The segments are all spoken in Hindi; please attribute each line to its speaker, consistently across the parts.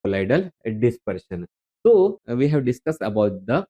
Speaker 1: colloidal dispersion. So we have discussed about the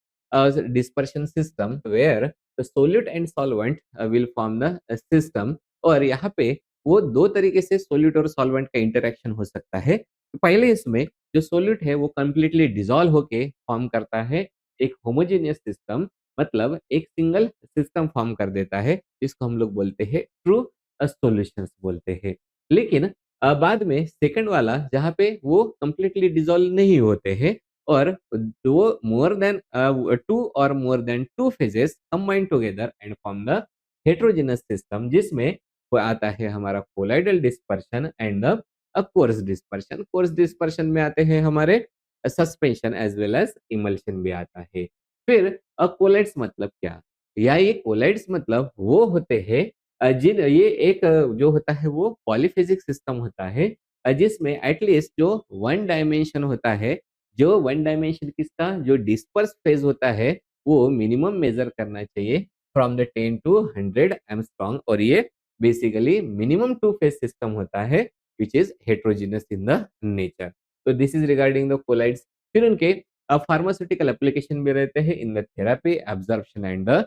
Speaker 1: dispersion system where the solute and solvent will form the system. और यहाँ पे वो दो तरीके से सोल्यूट और सॉल्वेंट का इंटरेक्शन हो सकता है। तो पहले इसमें जो सोल्यूट है वो कंप्लीटली डिसॉल्व होके फॉर्म करता है एक होमोजेनियस सिस्टम, मतलब एक सिंगल सिस्टम फॉर्म कर देता है, जिसको हम लोग बोलते हैं ट्रू सॉल्यूशंस बोलते हैं। लेकिन बाद में सेकंड वाला जहाँ पे वो कंप्लीटली डिसॉल्व नहीं होते हैं और दो मोर देन टू और more than two phases combine together and form the heterogeneous system, जिसमें वो आता है हमारा colloidal dispersion and the coarse dispersion. Coarse dispersion में आते हैं हमारे suspension as well as emulsion भी आता है। फिर कोलाइड्स मतलब क्या? या ये कोलाइड्स मतलब वो होते हैं जिन ये एक जो होता है वो पॉलीफेजिक सिस्टम होता है, जिसमें एटलीस्ट जो वन डायमेंशन होता है, जो वन डायमेंशन किसका जो डिस्पर्स फेज होता है वो मिनिमम मेजर करना चाहिए फ्रॉम द 10 टू 100 एंगस्ट्रॉम, और ये basically minimum two phase system होता है which is heterogeneous in the nature. तो this is regarding the colloids. फिर उनके फार्मास्यूटिकल एप्लीकेशन भी रहते हैं in the therapy, absorption and the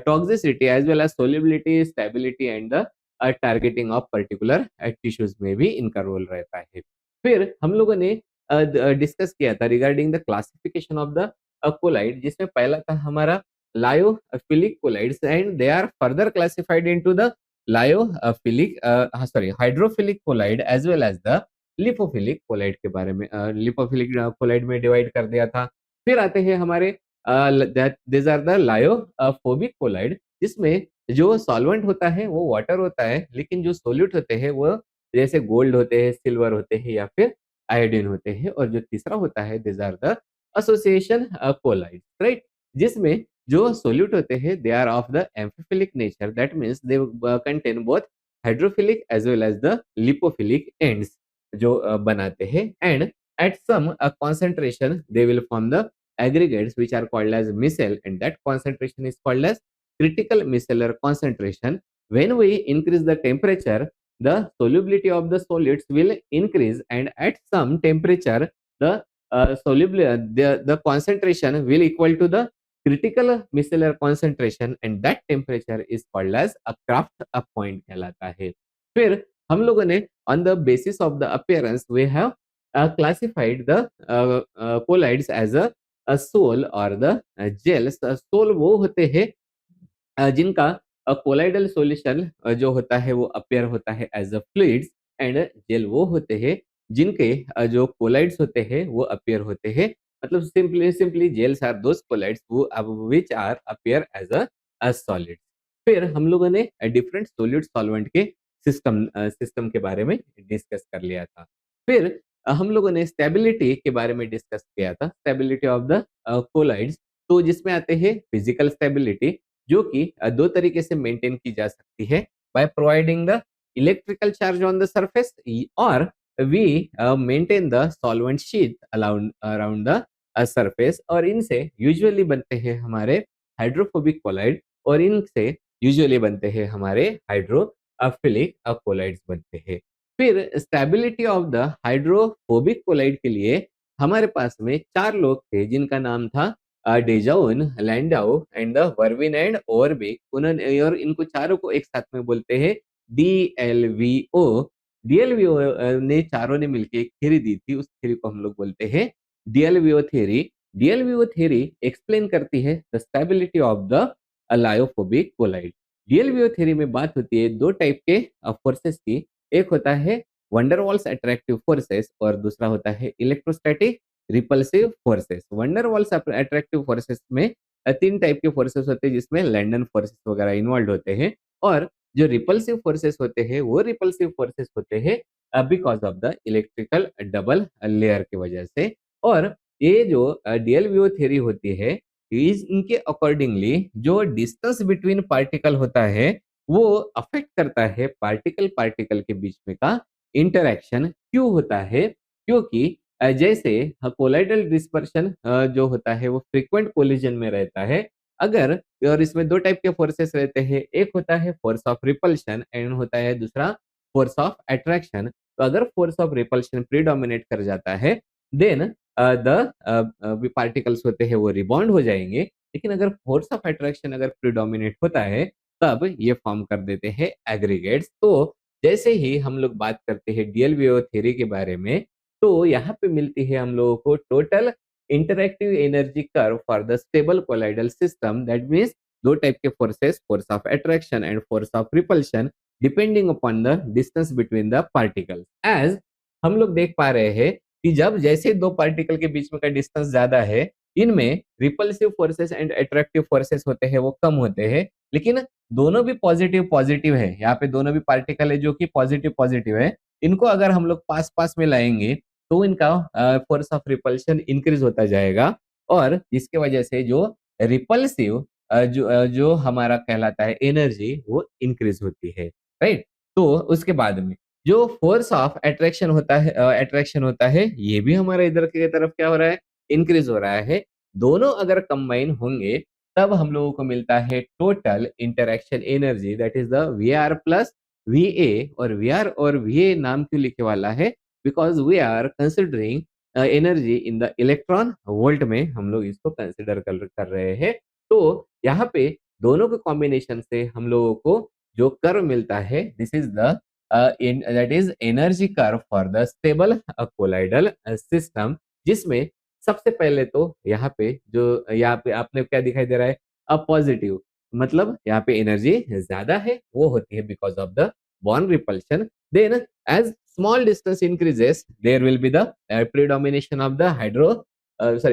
Speaker 1: toxicity as well as solubility, stability and the targeting of particular tissues में भी इनका रोल रहता है। फिर हम लोगों ने डिस्कस किया था regarding the classification of the colloid, जिसमें पहला था हमारा lyophilic colloids and they are further classified into the lyophilic sorry hydrophilic colloid as well as the lipophilic colloid के बारे में लिपोफिलिक कोलाइड में डिवाइड कर दिया था। फिर आते हैं हमारे this are the lyophobic colloid, जिसमें जो सॉल्वेंट होता है वो वाटर होता है, लेकिन जो सोल्यूट होते हैं वो जैसे गोल्ड होते हैं, सिल्वर होते हैं या फिर आयोडीन होते हैं। और जो तीसरा होता है this are the association colloid, right, जिसमें जो सोल्यूट होते हैं they are of the amphiphilic nature, that means they contain both hydrophilic as well as the lipophilic ends जो बनाते हैं, and at some concentration they will form the aggregates which are called as micelle, and that concentration is called as critical micellar concentration. When we increase the temperature, the solubility of the solids will increase, and at some temperature the the concentration will equal to the critical micellar concentration, and that temperature is called as a Kraft point कहलाता है। फिर हम लोगों ने on the basis of the appearance we have classified the colloids as a sol और द जेल्स। सोल वो होते हैं जिनका कोलाइडल सॉल्यूशन जो होता है वो अपीयर होता है as a fluids, and gel वो होते हैं जिनके जो कोलाइड्स होते हैं वो अपीयर होते हैं, मतलब simply simply gels are those colloids which are appear as a solid. फिर हम लोगों ने डिफरेंट सोल्यूट सॉल्वेंट के सिस्टम के बारे में डिस्कस कर लिया था। फिर हम लोगों ने स्टेबिलिटी के बारे में डिस्कस किया था, स्टेबिलिटी ऑफ द कोलाइड्स। तो जिसमें आते हैं फिजिकल स्टेबिलिटी, जो कि दो तरीके से मेंटेन की जा सकती है, by providing the electrical charge on the surface, और we maintain the solvent sheet around around the surface. और इनसे यूजुअली बनते हैं हमारे हाइड्रोफोबिक कोलाइड, और इनसे यूजुअली बनते हैं हमारे हाइड्रोफिलिक कोलाइड्स बनते हैं। फिर stability of the hydrophobic colloid के लिए हमारे पास में चार लोग थे जिनका नाम था डेजाउन, लैंडाउ एंड द वर्विन एंड ओवरबेक। उन्होंने और इनको चारों को एक साथ में बोलते हैं डीएलवीओ। डीएलवीओ ने चारों ने मिलकर एक थ्योरी दी थी, उस थ्योरी को हम लोग बोलते हैं DLVO theory. DLVO theory explain करती है the stability of the lyophobic colloid. DLVO theory में बात होती है दो टाइप के फोर्सेस की, एक होता है वंडरवॉल्स अट्रैक्टिव फोर्सेस और दूसरा होता है electrostatic repulsive forces. Van der Waals attractive forces में तीन टाइप के फोर्सेस होते हैं, जिसमें लैंडन फोर्सेस वगैरह इन्वॉल्व होते हैं, और जो रिपल्सिव फोर्सेस होते हैं वो रिपल्सिव फोर्सेस होते हैं because of the electrical double layer की वजह से। और ये जो डीएलवीओ थ्योरी होती है, इनके अकॉर्डिंगली जो डिस्टेंस बिटवीन पार्टिकल होता है वो अफेक्ट करता है पार्टिकल पार्टिकल के बीच में का इंटरेक्शन। क्यों होता है? क्योंकि जैसे कोलाइडल डिस्पर्शन जो होता है वो फ्रीक्वेंट कोलिजन में रहता है अगर, और इसमें दो टाइप के फोर्सेस रहते हैं, एक होता है फोर्स ऑफ रिपल्शन एंड होता है दूसरा फोर्स ऑफ अट्रैक्शन। तो अगर फोर्स ऑफ रिपल्शन प्रीडोमिनेट कर जाता है देन पार्टिकल्स होते हैं वो रिबॉन्ड हो जाएंगे। लेकिन अगर फोर्स ऑफ अट्रैक्शन अगर प्रिडोमिनेट होता है तब ये फॉर्म कर देते हैं एग्रीगेट्स। तो जैसे ही हम लोग बात करते हैं डीएलवीओ थ्योरी के बारे में, तो यहाँ पे मिलती है हम लोगों को total interactive energy curve for the stable colloidal system. That means दो टाइप के forces, force of attraction and force of repulsion, depending upon the distance between the particles. As हम लोग देख पा रहे हैं कि जब जैसे दो पार्टिकल के बीच में का डिस्टेंस ज्यादा है, इनमें repulsive forces and attractive forces होते हैं वो कम होते हैं। लेकिन दोनों भी पॉजिटिव पॉजिटिव है, यहाँ पे दोनों भी पार्टिकल है जो कि पॉजिटिव पॉजिटिव है। इनको अगर हम लोग पास पास में लाएंगे तो इनका फोर्स ऑफ रिपल्शन इंक्रीज होता जाएगा, और इसके वजह से जो रिपल्सिव जो हमारा कहलाता है एनर्जी वो इंक्रीज होती है, राइट। तो उसके बाद में जो फोर्स ऑफ अट्रैक्शन होता है ये भी हमारे इधर की तरफ क्या हो रहा है, इंक्रीज हो रहा है। दोनों अगर कंबाइन होंगे तब हम लोगों को मिलता है total interaction energy, that is the V R plus V A. और वी आर और वी ए नाम क्यों लिखे वाला है, because we are considering energy in the electron volt में हम लोग इसको कंसिडर कर रहे हैं। तो यहाँ पे दोनों के कॉम्बिनेशन से हम लोगों को जो कर्व मिलता है, this is the that is energy curve for the stable colloidal system. जिसमें सबसे पहले तो यहाँ पे आपने क्या दिखाई दे रहा है, अब पॉजिटिव, मतलब यहाँ पे एनर्जी ज्यादा है वो होती है because of the bond repulsion. Then as small distance increases there will be the predomination of the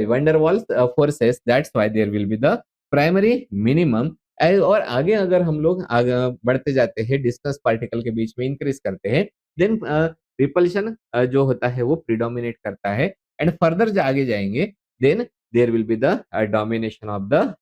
Speaker 1: van der Waals forces, that's why there will be the primary minimum। और आगे अगर हम लोग आगे बढ़ते जाते हैं, डिस्टेंस पार्टिकल के बीच में इंक्रीज करते हैं, देन रिपल्शन जो होता है वो प्रिडोमिनेट करता है। एंड फर्दर जो आगे जाएंगे, then there will be the domination of the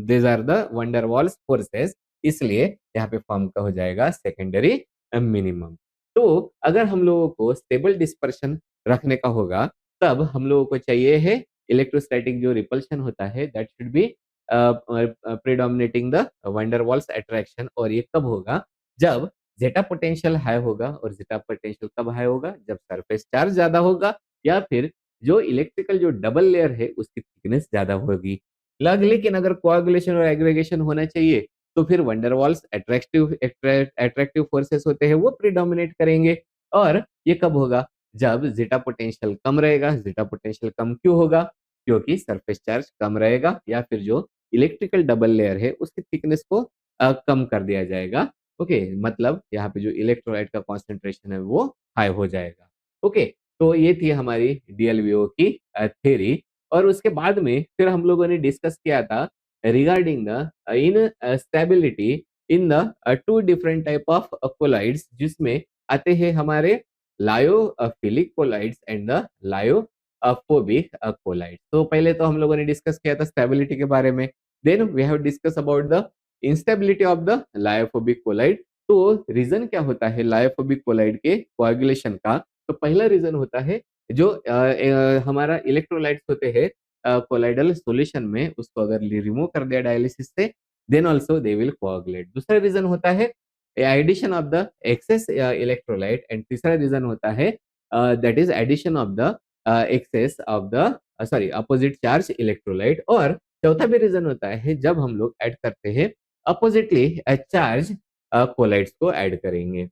Speaker 1: this are the van der Waals forces. इसलिए यहाँ पे फॉर्म का हो जाएगा सेकेंडरी मिनिमम। तो अगर हम लोगों को स्टेबल डिस्पर्शन रखने का होगा तब हम लोगों को चाहिए है इलेक्ट्रोस्टैटिक जो रिपल्शन होता है that should be predominating the van der walls attraction. और ये कब होगा, जब जेटा पोटेंशियल हाई होगा। और जेटा पोटेंशियल कब हाई होगा, जब सरफेस चार्ज ज्यादा होगा या फिर जो इलेक्ट्रिकल जो डबल लेयर है उसकी थिकनेस ज्यादा होगी। लेकिन अगर कोआगुलेशन और एग्रीगेशन होना चाहिए तो फिर वंडरवॉल्स अट्रैक्टिव फोर्सेस होते हैं वो प्रिडोमिनेट करेंगे। और ये कब होगा, जब जीटा पोटेंशियल कम रहेगा। जीटा पोटेंशियल कम क्यों होगा, क्योंकि सरफेस चार्ज कम रहेगा या फिर जो इलेक्ट्रिकल डबल लेयर है उसकी थिकनेस को कम कर दिया जाएगा। ओके, मतलब यहाँ पे जो इलेक्ट्रोलाइट का कॉन्सेंट्रेशन है वो हाई हो जाएगा। ओके, तो ये थी हमारी डीएलवीओ की थ्योरी। और उसके बाद में फिर हम लोगों ने डिस्कस किया था regarding the instability in the two different type of colloids, जिसमें आते हैं हमारे lyophilic colloids and the lyophobic colloids. तो पहले तो हम लोगों ने डिस्कस किया था स्टेबिलिटी के बारे में, then we have discuss about the instability of the lyophobic colloid. तो रीजन क्या होता है लायोफोबिक कोलाइड के कोएगुलेशन का, तो पहला रीजन होता है जो हमारा इलेक्ट्रोलाइट्स होते हैं कोलाइडल सॉल्यूशन में, उसको अगर रिमूव कर दिया डायलिसिस से, then also they will coagulate. दूसरा रीजन होता है addition of the excess electrolyte. And तीसरा रीजन होता है that is addition of the excess of the sorry opposite charge electrolyte. और चौथा भी रीजन होता है जब हम लोग ऐड करते हैं अपोजिटली चार्ज कोलाइड्स को ऐड करेंगे।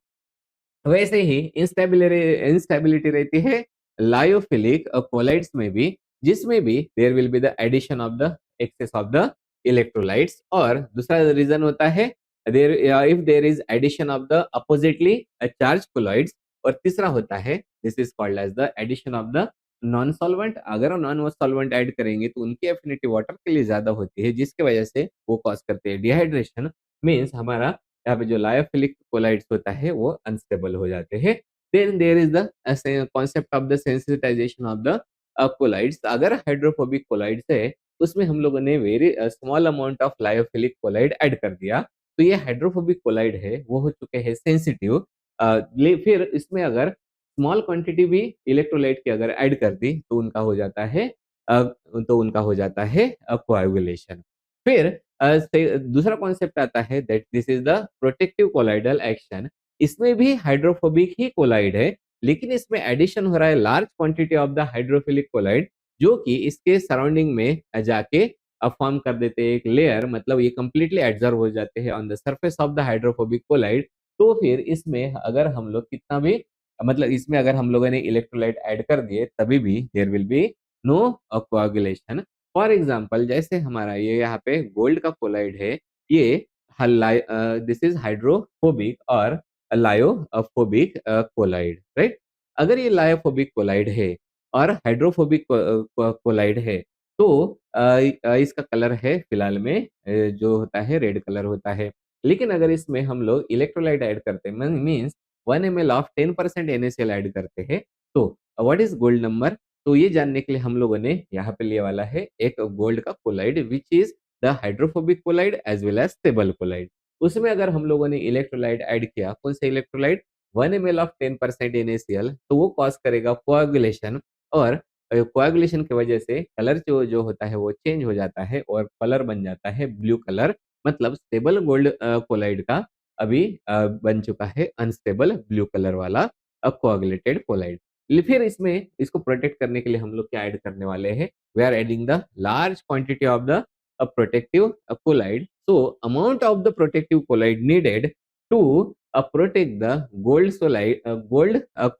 Speaker 1: वैसे ही इंस्टेबिलिटी रहती है लायोफिलिक कोलाइड्स में भी, जिसमें भी there will be the addition of the excess of the electrolytes. और दूसरा रीजन होता है there if there is addition of the oppositely charged colloids. और तीसरा होता है this is called as the addition of the non solvent. अगर हम नॉन सॉल्वेंट ऐड करेंगे तो उनकी एफिनिटी वाटर के लिए ज्यादा होती है, जिसकी वजह से वो कॉज करते हैं डिहाइड्रेशन। मीन्स हमारा यहाँ पे जो लायोफिलिक कोलाइड्स होता है वो अनस्टेबल हो जाते हैं। Then there is the concept of the sensitization of the colloids. अगर हाइड्रोफोबिक कोलाइड्स है उसमें हम लोगों ने very small amount of lyophilic colloid add कर दिया, तो ये हाइड्रोफोबिक कोलाइड है वो हो चुके हैं सेंसिटिव। फिर इसमें अगर स्मॉल क्वांटिटी भी इलेक्ट्रोलाइट की अगर ऐड कर दी तो उनका हो जाता है कोएगुलेशन। फिर दूसरा कॉन्सेप्ट आता है that this is the protective colloidal action. इसमें भी हाइड्रोफोबिक ही कोलाइड है, लेकिन इसमें एडिशन हो रहा है large quantity of the hydrophilic colloid, जो कि इसके सराउंडिंग में जाके फॉर्म कर देते हैं एक लेयर, मतलब ये कंप्लीटली एब्जॉर्ब हो जाते हैं on the surface of the hydrophobic colloid. तो फिर इसमें अगर हम लोग कितना भी मतलब इसमें अगर हम लोगों ने इलेक्ट्रोलाइट ऐड कर दिए तभी भी there will be no coagulation. For example जैसे हमारा ये यहाँ पे गोल्ड का कोलाइड है, ये दिस इज हाइड्रोफोबिक और लायोफोबिक कोलाइड, राइट। अगर ये लायोफोबिक कोलाइड है और हाइड्रोफोबिक कोलाइड है, तो इसका कलर है फिलहाल में जो होता है रेड कलर होता है। लेकिन अगर इसमें हम लोग इलेक्ट्रोलाइट ऐड करते हैं, means 1 ml of 10% NaCl add करते हैं, तो व्हाट इज गोल्ड नंबर? तो ये जानने के लिए हम लोगों ने यहाँ पे लिया वाला है एक गोल्ड का colloid which is the hydrophobic colloid as well as stable colloid. उसमें अगर हम लोगों ने इलेक्ट्रोलाइट ऐड किया, कौन सा इलेक्ट्रोलाइट? 1 ml ऑफ 10% NaCl, तो वो कॉज करेगा कोआगुलेशन, और कोआगुलेशन की वजह से कलर जो जो होता है वो चेंज हो जाता है और कलर बन जाता है ब्लू कलर। मतलब स्टेबल गोल्ड कोलाइड का अभी बन चुका है अनस्टेबल ब्लू कलर वाला कोआगुलेटेड कोलाइड। फिर इसमें इसको प्रोटेक्ट करने के लिए हम लोग क्या ऐड करने वाले हैं? We are adding the large quantity of the protective collide. So, amount of the protective collide needed to protect the gold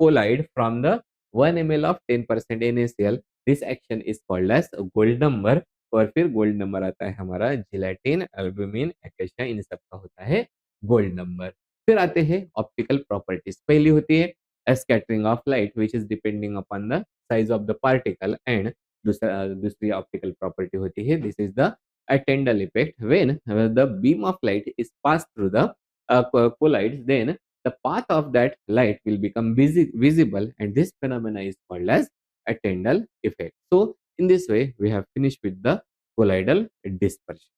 Speaker 1: collide from the 1 ml of 10% NaCl. This action is called as gold number. और फिर गोल्ड नंबर आता है हमारा जिलेटिन, एल्ब्यूमिन, एकेशिया, इन सब का होता है गोल्ड नंबर। फिर आते हैं ऑप्टिकल प्रॉपर्टीज। पहली होती है scattering of light which is depending upon the size of the particle, and दूसरी ऑप्टिकल प्रॉपर्टी होती है this is the a Tyndall effect. When the beam of light is passed through the collides, then the path of that light will become visible, and this phenomena is called as a Tyndall effect. So, in this way, we have finished with the colloidal dispersion.